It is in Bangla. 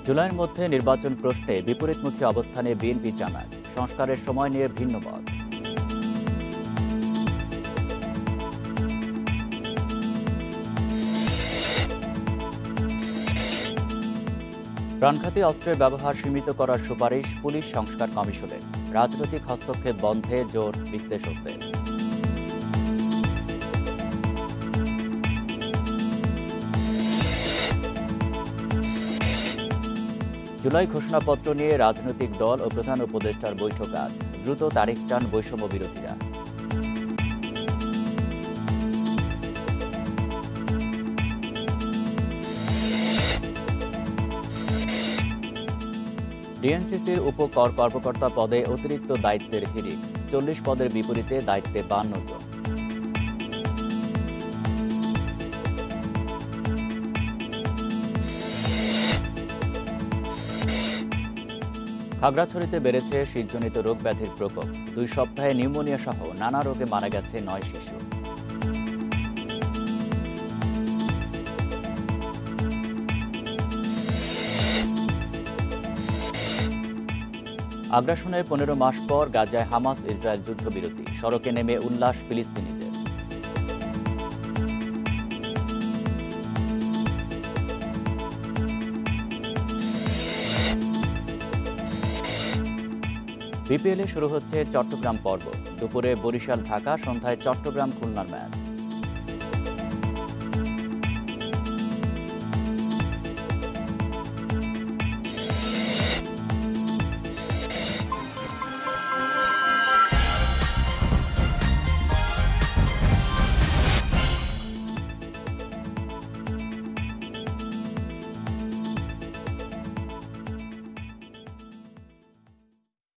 জুলাইয়ের মধ্যে নির্বাচন প্রশ্নে বিপরীতমুখী অবস্থানে বিএনপি জানায়, সংস্কারের সময় নিয়ে ভিন্ন মত। প্রাণঘাতী অস্ত্রের ব্যবহার সীমিত করার সুপারিশ পুলিশ সংস্কার কমিশনের। রাজনৈতিক হস্তক্ষেপ বন্ধে জোর বিশ্লেষকদের। জুলাই ঘোষণাপত্র নিয়ে রাজনৈতিক দল ও প্রধান উপদেষ্টার বৈঠক আজ। দ্রুত তারিখ চান বৈষম্য বিরোধীরা। ডিএনসিসির উপকর কর্মকর্তা পদে অতিরিক্ত দায়িত্বের হিড়িক। 40 পদের বিপরীতে দায়িত্বে 52 জন। খাগড়াছড়িতে বেড়েছে শীতজনিত রোগ ব্যাধির প্রকোপ। 2 সপ্তাহে নিউমোনিয়া সহ নানা রোগে মারা গেছে 9 শিশু। আগ্রাসনের 15 মাস পর গাজায় হামাস ইসরায়েল যুদ্ধবিরতি। সড়কে নেমে উল্লাস ফিলিস্তিনিদের। বিপিএলে শুরু হচ্ছে চট্টগ্রাম পর্ব। দুপুরে বরিশাল ঢাকা, সন্ধ্যায় চট্টগ্রাম খুলনার ম্যাচ।